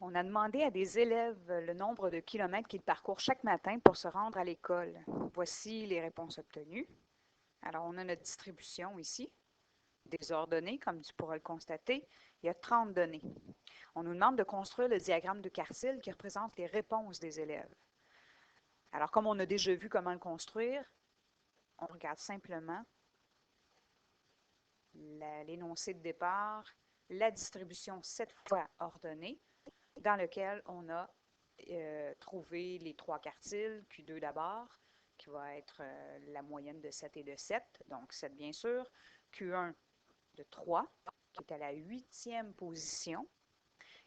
On a demandé à des élèves le nombre de kilomètres qu'ils parcourent chaque matin pour se rendre à l'école. Voici les réponses obtenues. Alors, on a notre distribution ici, désordonnée, comme tu pourras le constater. Il y a 30 données. On nous demande de construire le diagramme de quartile qui représente les réponses des élèves. Alors, comme on a déjà vu comment le construire, on regarde simplement l'énoncé de départ, la distribution 7 fois ordonnée, dans lequel on a trouvé les trois quartiles, Q2 d'abord, qui va être la moyenne de 7 et de 7, donc 7 bien sûr, Q1 de 3, qui est à la 8e position,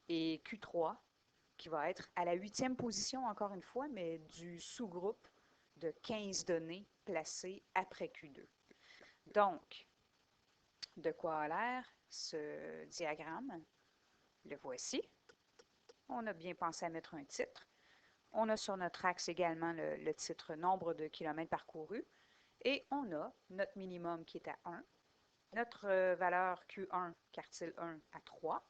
et Q3, qui va être à la 8e position, encore une fois, mais du sous-groupe de 15 données placées après Q2. Donc, de quoi a l'air ce diagramme? Le voici. On a bien pensé à mettre un titre. On a sur notre axe également le titre nombre de kilomètres parcourus. Et on a notre minimum qui est à 1, notre valeur Q1, quartile 1, à 3,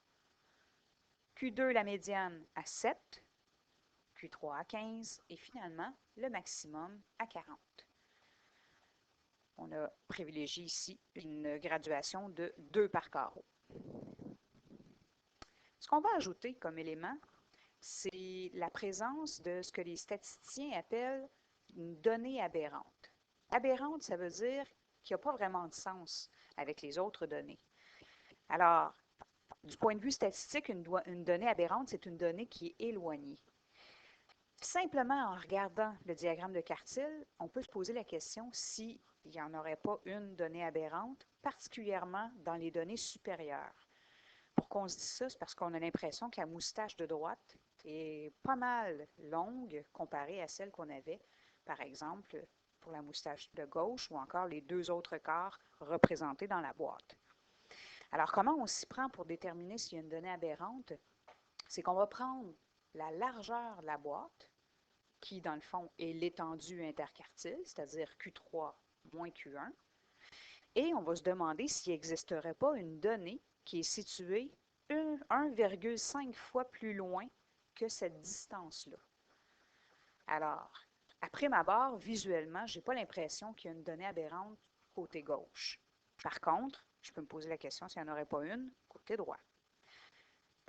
Q2, la médiane, à 7, Q3 à 15 et finalement le maximum à 40. On a privilégié ici une graduation de 2 par carreau. Ce qu'on va ajouter comme élément, c'est la présence de ce que les statisticiens appellent une donnée aberrante. Aberrante, ça veut dire qu'il n'y a pas vraiment de sens avec les autres données. Alors, du point de vue statistique, une donnée aberrante, c'est une donnée qui est éloignée. Simplement en regardant le diagramme de quartile, on peut se poser la question s'il n'y en aurait pas une donnée aberrante, particulièrement dans les données supérieures. Pourquoi on se dit ça? C'est parce qu'on a l'impression que la moustache de droite est pas mal longue comparée à celle qu'on avait, par exemple, pour la moustache de gauche ou encore les deux autres quarts représentés dans la boîte. Alors, comment on s'y prend pour déterminer s'il y a une donnée aberrante? C'est qu'on va prendre la largeur de la boîte, qui, dans le fond, est l'étendue interquartile, c'est-à-dire Q3 moins Q1, et on va se demander s'il n'existerait pas une donnée qui est située 1,5 fois plus loin que cette distance-là. Alors, après ma barre, visuellement, je n'ai pas l'impression qu'il y a une donnée aberrante côté gauche. Par contre, je peux me poser la question s'il n'y en aurait pas une côté droit.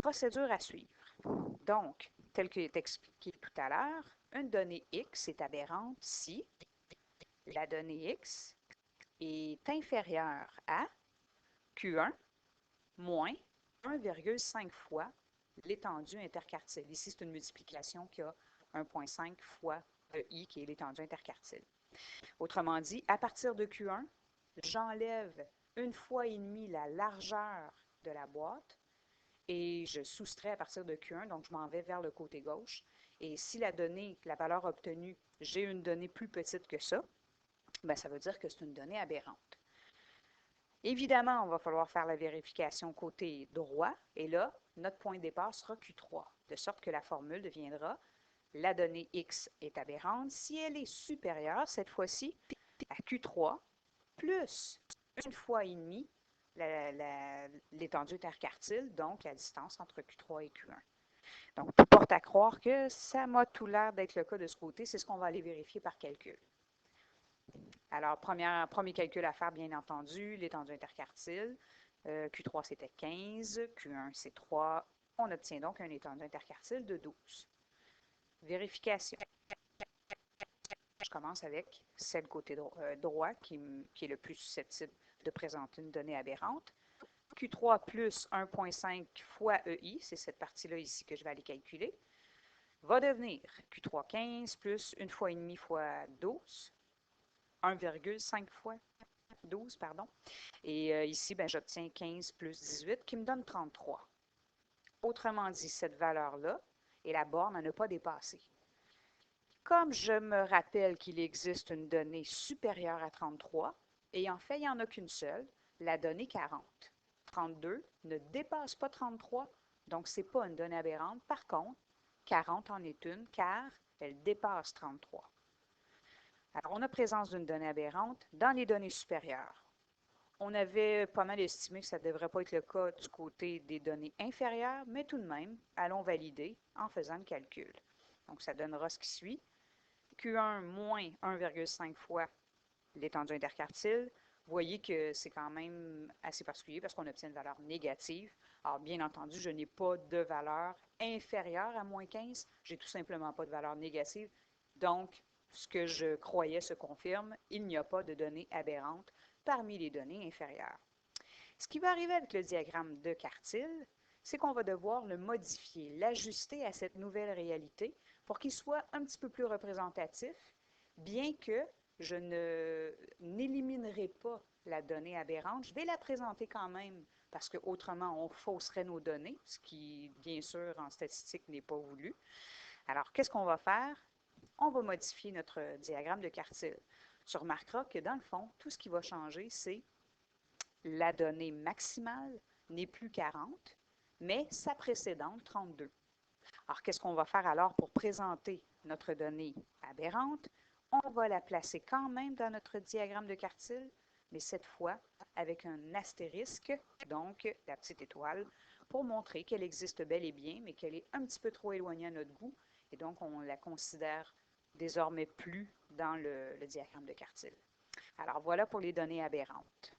Procédure à suivre. Donc, tel qu'il est expliqué tout à l'heure, une donnée X est aberrante si la donnée X est inférieure à Q1 moins 1,5 fois l'étendue interquartile. Ici, c'est une multiplication qui a 1,5 fois I, qui est l'étendue interquartile. Autrement dit, à partir de Q1, j'enlève 1 fois et demi la largeur de la boîte et je soustrais à partir de Q1, donc je m'en vais vers le côté gauche. Et si la donnée, la valeur obtenue, j'ai une donnée plus petite que ça, bien, ça veut dire que c'est une donnée aberrante. Évidemment, on va falloir faire la vérification côté droit, et là, notre point de départ sera Q3, de sorte que la formule deviendra la donnée X est aberrante si elle est supérieure, cette fois-ci, à Q3, plus 1 fois et demi l'étendue interquartile, donc la distance entre Q3 et Q1. Donc, tout porte à croire que ça m'a tout l'air d'être le cas de ce côté. C'est ce qu'on va aller vérifier par calcul. Alors, premier calcul à faire, bien entendu, l'étendue interquartile. Q3, c'était 15. Q1, c'est 3. On obtient donc un étendue interquartile de 12. Vérification. Je commence avec celle côté droit qui est le plus susceptible de présenter une donnée aberrante. Q3 plus 1,5 fois EI, c'est cette partie-là ici que je vais aller calculer, va devenir Q3 15 plus 1 fois et demi fois 12, 1,5 fois 12, pardon. Et ici, ben, j'obtiens 15 plus 18 qui me donne 33. Autrement dit, cette valeur-là, et la borne n'en a pas dépassé. Comme je me rappelle qu'il existe une donnée supérieure à 33, et en fait, il n'y en a qu'une seule, la donnée 40. 32 ne dépasse pas 33, donc ce n'est pas une donnée aberrante. Par contre, 40 en est une, car elle dépasse 33. Alors, on a présence d'une donnée aberrante dans les données supérieures. On avait pas mal estimé que ça ne devrait pas être le cas du côté des données inférieures, mais tout de même, allons valider en faisant le calcul. Donc, ça donnera ce qui suit. Q1 moins 1,5 fois l'étendue interquartile. Vous voyez que c'est quand même assez particulier parce qu'on obtient une valeur négative. Alors, bien entendu, je n'ai pas de valeur inférieure à moins 15. J'ai tout simplement pas de valeur négative. Donc, ce que je croyais se confirme, il n'y a pas de données aberrantes parmi les données inférieures. Ce qui va arriver avec le diagramme de quartile, c'est qu'on va devoir le modifier, l'ajuster à cette nouvelle réalité pour qu'il soit un petit peu plus représentatif, bien que je n'éliminerai pas la donnée aberrante. Je vais la présenter quand même parce qu'autrement, on fausserait nos données, ce qui, bien sûr, en statistique n'est pas voulu. Alors, qu'est-ce qu'on va faire? On va modifier notre diagramme de quartile. Tu remarqueras que dans le fond, tout ce qui va changer, c'est la donnée maximale n'est plus 40, mais sa précédente 32. Alors, qu'est-ce qu'on va faire alors pour présenter notre donnée aberrante? On va la placer quand même dans notre diagramme de quartile, mais cette fois avec un astérisque, donc la petite étoile, pour montrer qu'elle existe bel et bien, mais qu'elle est un petit peu trop éloignée à notre goût, et donc on la considère désormais plus dans le diagramme de quartile. Alors voilà pour les données aberrantes.